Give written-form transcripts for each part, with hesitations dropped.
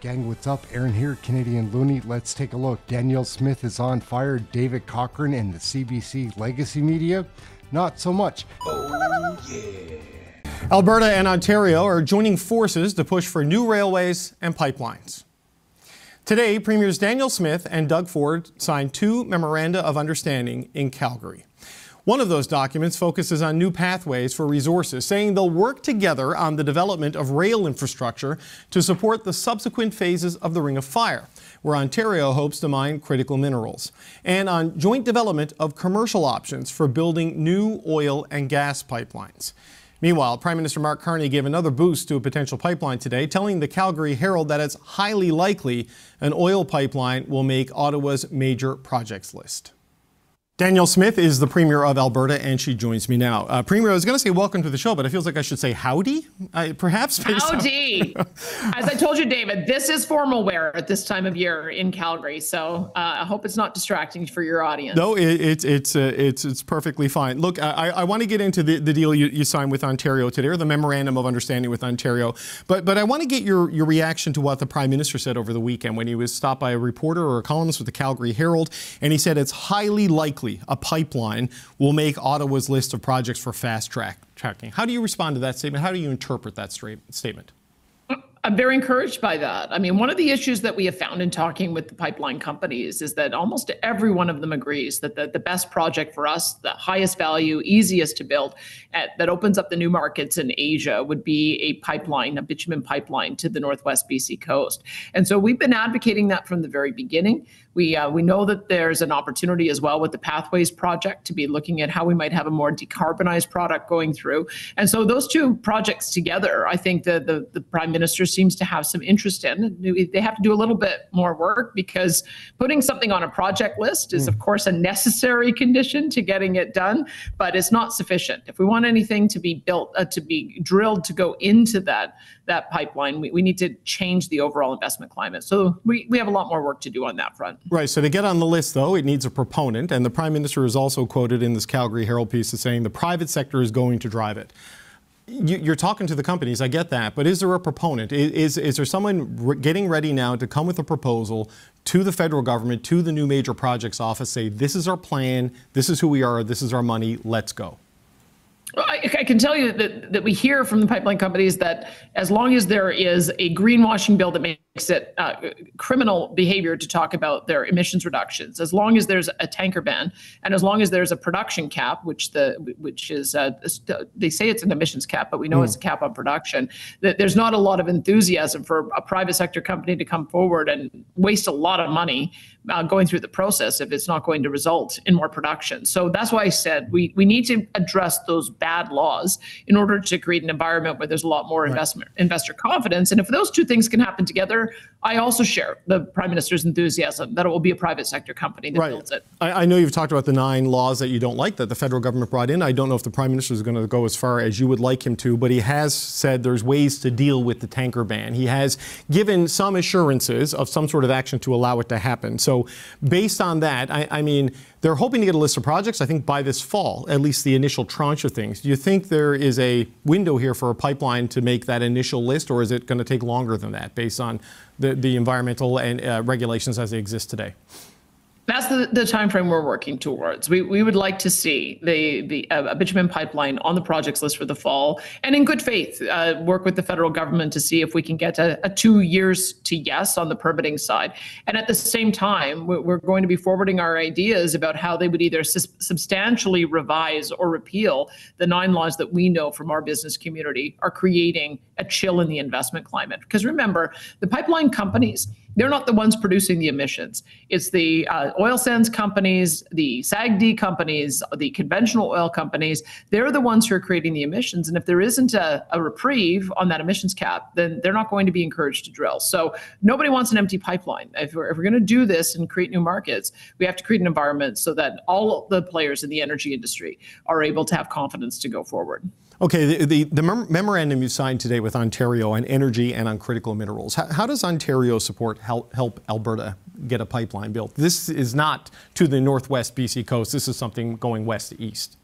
Gang, what's up? Aaron here, Canadian Looney. Let's take a look. Danielle Smith is on fire. David Cochrane and the CBC legacy media, not so much. Oh, yeah. Alberta and Ontario are joining forces to push for new railways and pipelines. Today, Premiers Danielle Smith and Doug Ford signed two memoranda of understanding in Calgary. One of those documents focuses on new pathways for resources, saying they'll work together on the development of rail infrastructure to support the subsequent phases of the Ring of Fire, where Ontario hopes to mine critical minerals, and on joint development of commercial options for building new oil and gas pipelines. Meanwhile, Prime Minister Mark Carney gave another boost to a potential pipeline today, telling the Calgary Herald that it's highly likely an oil pipeline will make Ottawa's major projects list. Danielle Smith is the Premier of Alberta, and she joins me now. Premier, I was going to say welcome to the show, but it feels like I should say howdy, perhaps? Howdy. As I told you, David, this is formal wear at this time of year in Calgary, so I hope it's not distracting for your audience. No, it's perfectly fine. Look, I want to get into the deal you signed with Ontario today, or the Memorandum of Understanding with Ontario, but I want to get your reaction to what the Prime Minister said over the weekend when he was stopped by a reporter or a columnist with the Calgary Herald, and he said it's highly likely a pipeline will make Ottawa's list of projects for fast tracking. How do you respond to that statement? How do you interpret that statement? I'm very encouraged by that. I mean, one of the issues that we have found in talking with the pipeline companies is that almost every one of them agrees that the best project for us, the highest value, easiest to build, that opens up the new markets in Asia would be a pipeline, a bitumen pipeline to the Northwest BC coast. And so we've been advocating that from the very beginning. We know that there's an opportunity as well with the Pathways project to be looking at how we might have a more decarbonized product going through. And so those two projects together, I think the Prime Minister seems to have some interest in. They have to do a little bit more work because putting something on a project list is, of course, a necessary condition to getting it done, but it's not sufficient. If we want anything to be built, to be drilled to go into that pipeline, we need to change the overall investment climate. So we have a lot more work to do on that front. Right. So to get on the list, though, it needs a proponent. And the Prime Minister is also quoted in this Calgary Herald piece as saying the private sector is going to drive it. You're talking to the companies, I get that, but is there a proponent? Is there someone getting ready now to come with a proposal to the federal government, to the new major projects office, say, this is our plan, this is who we are, this is our money, let's go? Well, I can tell you that we hear from the pipeline companies that as long as there is a greenwashing bill that makes it criminal behavior to talk about their emissions reductions, as long as there's a tanker ban, and as long as there's a production cap, which is they say it's an emissions cap, but we know it's a cap on production, that there's not a lot of enthusiasm for a private sector company to come forward and waste a lot of money going through the process if it's not going to result in more production. So that's why I said we need to address those bad laws in order to create an environment where there's a lot more investor confidence. And if those two things can happen together, I also share the Prime Minister's enthusiasm that it will be a private sector company that builds it. I know you've talked about the 9 laws that you don't like that the federal government brought in. I don't know if the Prime Minister is going to go as far as you would like him to, but he has said there's ways to deal with the tanker ban. He has given some assurances of some sort of action to allow it to happen. So based on that, I mean, they're hoping to get a list of projects, I think, by this fall, at least the initial tranche of things. Do you think there is a window here for a pipeline to make that initial list, or is it going to take longer than that based on the environmental and regulations as they exist today? That's the time frame we're working towards. We would like to see a bitumen pipeline on the projects list for the fall, and in good faith, work with the federal government to see if we can get a 2 years to yes on the permitting side. And at the same time, we're going to be forwarding our ideas about how they would either substantially revise or repeal the 9 laws that we know from our business community are creating a chill in the investment climate. Because remember, the pipeline companies, they're not the ones producing the emissions. It's the oil sands companies, the SAGD companies, the conventional oil companies. They're the ones who are creating the emissions. And if there isn't a reprieve on that emissions cap, then they're not going to be encouraged to drill. So nobody wants an empty pipeline. If we're going to do this and create new markets, we have to create an environment so that all the players in the energy industry are able to have confidence to go forward. Okay, the memorandum you signed today with Ontario on energy and on critical minerals, how does Ontario support help Alberta get a pipeline built? This is not to the Northwest BC coast. This is something going west to east.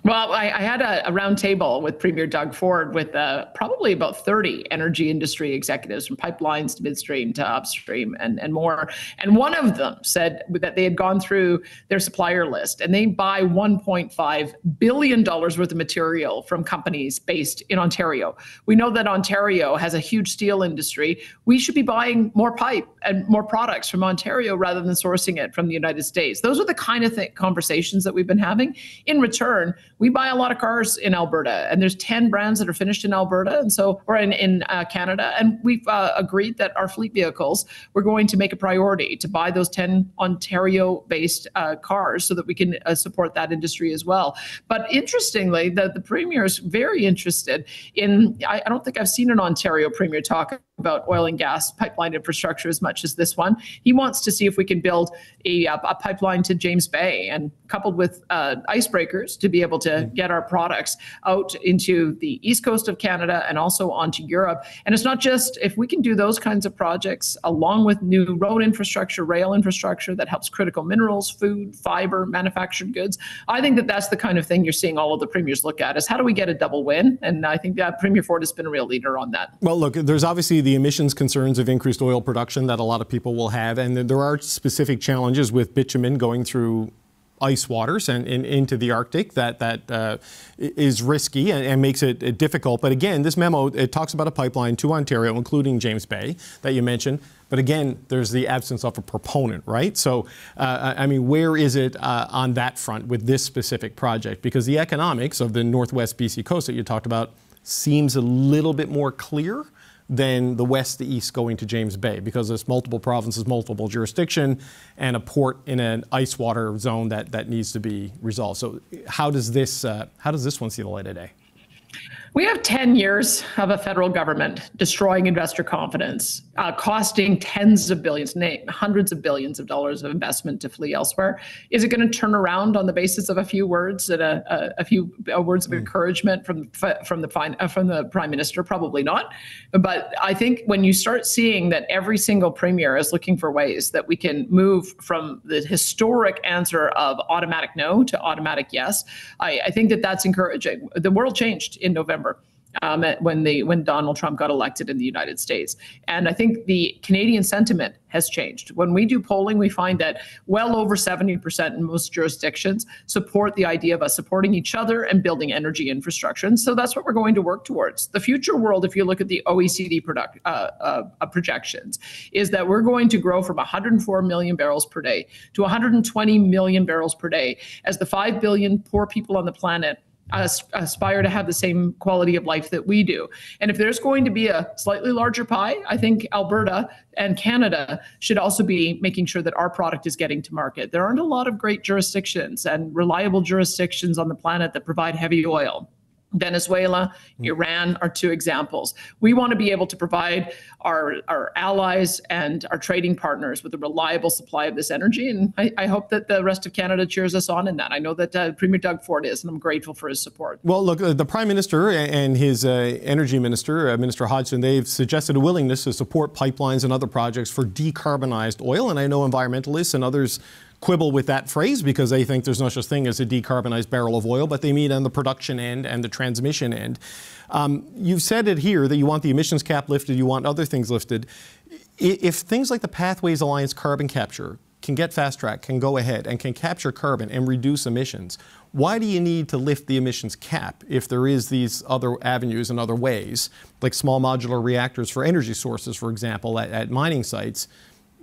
Well, I had a round table with Premier Doug Ford with probably about 30 energy industry executives from pipelines to midstream to upstream and more. And one of them said that they had gone through their supplier list and they buy $1.5 billion worth of material from companies based in Ontario. We know that Ontario has a huge steel industry. We should be buying more pipe and more products from Ontario rather than sourcing it from the United States. Those are the kind of conversations that we've been having. In return, we buy a lot of cars in Alberta, and there's 10 brands that are finished in Alberta, and so or in Canada, and we've agreed that our fleet vehicles, we're going to make a priority to buy those 10 Ontario-based cars so that we can support that industry as well. But interestingly, the Premier is very interested in, I don't think I've seen an Ontario Premier talk about oil and gas pipeline infrastructure as much as this one. He wants to see if we can build a pipeline to James Bay, and coupled with icebreakers to be able to get our products out into the east coast of Canada and also onto Europe. And it's not just, if we can do those kinds of projects along with new road infrastructure, rail infrastructure that helps critical minerals, food, fiber, manufactured goods. I think that that's the kind of thing you're seeing all of the premiers look at, is how do we get a double win? And I think that Premier Ford has been a real leader on that. Well, look, there's obviously the emissions concerns of increased oil production that a lot of people will have, and there are specific challenges with bitumen going through ice waters and into the Arctic that is risky and makes it difficult. But again, this memo, it talks about a pipeline to Ontario, including James Bay that you mentioned. But again, there's the absence of a proponent, right? So, I mean, where is it on that front with this specific project? Because the economics of the Northwest BC coast that you talked about seems a little bit more clear than the west to east going to James Bay, because there's multiple provinces, multiple jurisdiction, and a port in an ice water zone that needs to be resolved. So how does this one see the light of day? We have 10 years of a federal government destroying investor confidence, costing tens of billions, hundreds of billions of dollars of investment to flee elsewhere. Is it going to turn around on the basis of a few words and a few words of encouragement from the Prime Minister? Probably not. But I think when you start seeing that every single premier is looking for ways that we can move from the historic answer of automatic no to automatic yes, I think that that's encouraging. The world changed in November. When Donald Trump got elected in the United States. And I think the Canadian sentiment has changed. When we do polling, we find that well over 70% in most jurisdictions support the idea of us supporting each other and building energy infrastructure. And so that's what we're going to work towards. The future world, if you look at the OECD projections, is that we're going to grow from 104 million barrels per day to 120 million barrels per day as the 5 billion poor people on the planet aspire to have the same quality of life that we do. And if there's going to be a slightly larger pie, I think Alberta and Canada should also be making sure that our product is getting to market. There aren't a lot of great jurisdictions and reliable jurisdictions on the planet that provide heavy oil. Venezuela, Iran are two examples. We want to be able to provide our allies and our trading partners with a reliable supply of this energy. And I hope that the rest of Canada cheers us on in that. I know that Premier Doug Ford is, and I'm grateful for his support. Well, look, the Prime Minister and his Energy Minister, Minister Hodgson, they've suggested a willingness to support pipelines and other projects for decarbonized oil. And I know environmentalists and others quibble with that phrase because they think there's no such thing as a decarbonized barrel of oil, but they mean on the production end and the transmission end. You've said it here that you want the emissions cap lifted, you want other things lifted. If things like the Pathways Alliance carbon capture can get fast track, can go ahead and can capture carbon and reduce emissions, why do you need to lift the emissions cap if there is these other avenues and other ways, like small modular reactors for energy sources, for example, at mining sites,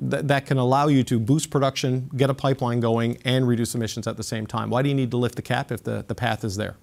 that can allow you to boost production, get a pipeline going, and reduce emissions at the same time? Why do you need to lift the cap if the path is there?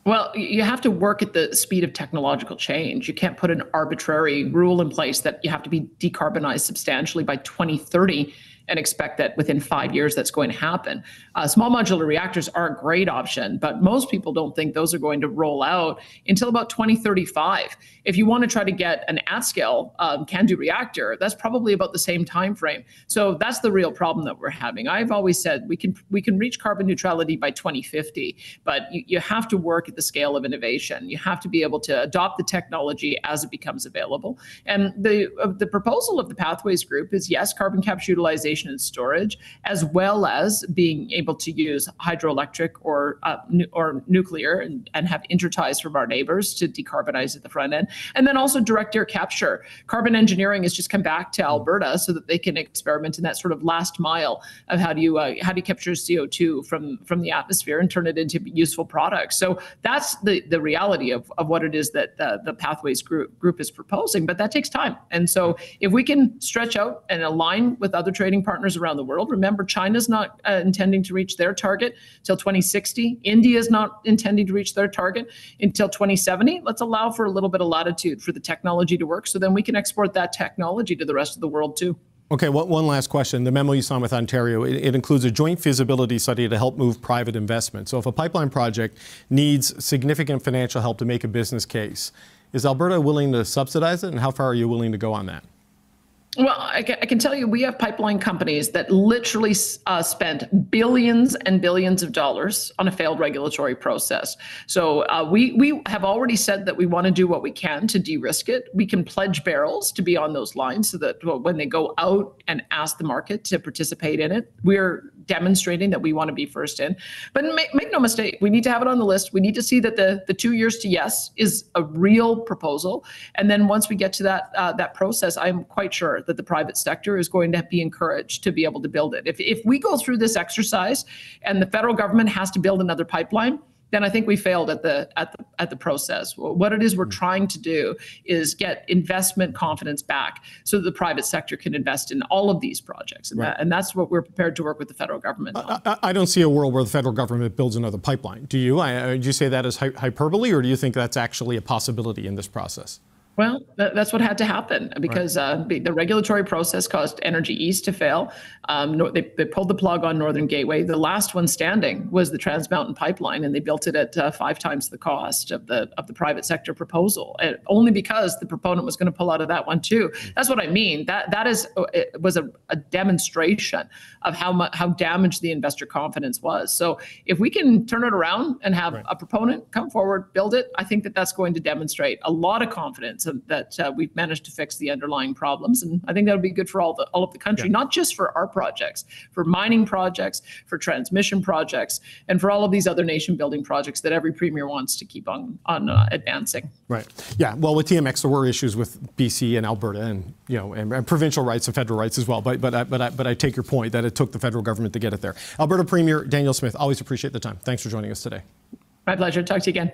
Well, you have to work at the speed of technological change. You can't put an arbitrary rule in place that you have to be decarbonized substantially by 2030 and expect that within 5 years that's going to happen. Small modular reactors are a great option, but most people don't think those are going to roll out until about 2035. If you want to try to get an at-scale CANDU reactor, that's probably about the same time frame. So that's the real problem that we're having. I've always said we can reach carbon neutrality by 2050, but you have to work at the scale of innovation. You have to be able to adopt the technology as it becomes available. And the proposal of the Pathways Group is, yes, carbon capture utilization transportation and storage, as well as being able to use hydroelectric or nuclear and have interties from our neighbors to decarbonize at the front end. And then also direct air capture. Carbon engineering has just come back to Alberta so that they can experiment in that sort of last mile of how do you capture CO2 from the atmosphere and turn it into useful products. So that's the reality of what it is that the Pathways group is proposing, but that takes time. And so if we can stretch out and align with other trading partners around the world, remember China's not intending to reach their target till 2060. India is not intending to reach their target until 2070. Let's allow for a little bit of latitude for the technology to work, so then we can export that technology to the rest of the world too. Okay, one last question. The memo you signed with Ontario, it includes a joint feasibility study to help move private investment. So if a pipeline project needs significant financial help to make a business case, is Alberta willing to subsidize it, and how far are you willing to go on that? Well, I can tell you we have pipeline companies that literally spent billions and billions of dollars on a failed regulatory process. So we have already said that we want to do what we can to de-risk it. We can pledge barrels to be on those lines so that when they go out and ask the market to participate in it, we're demonstrating that we want to be first in. But make no mistake, we need to have it on the list. We need to see that the 2 years to yes is a real proposal. And then once we get to that process, I'm quite sure that the private sector is going to be encouraged to be able to build it. If we go through this exercise and the federal government has to build another pipeline, then I think we failed at the process. What it is we're trying to do is get investment confidence back so that the private sector can invest in all of these projects. And, and that's what we're prepared to work with the federal government on. I don't see a world where the federal government builds another pipeline. Do you? Do you say that as hyperbole, or do you think that's actually a possibility in this process? Well, that's what had to happen because the regulatory process caused Energy East to fail. They pulled the plug on Northern Gateway. The last one standing was the Trans Mountain Pipeline, and they built it at 5 times the cost of the private sector proposal, and only because the proponent was going to pull out of that one too. That's what I mean. It was a demonstration of how damaged the investor confidence was. So if we can turn it around and have a proponent come forward, build it, I think that's going to demonstrate a lot of confidence that we've managed to fix the underlying problems. And I think that would be good for all of the country, not just for our projects, for mining projects, for transmission projects, and for all of these other nation building projects that every premier wants to keep on advancing. Right. Yeah. Well, with TMX, there were issues with BC and Alberta, and and provincial rights and federal rights as well. But I take your point that it took the federal government to get it there. Alberta Premier Danielle Smith, always appreciate the time. Thanks for joining us today. My pleasure. Talk to you again.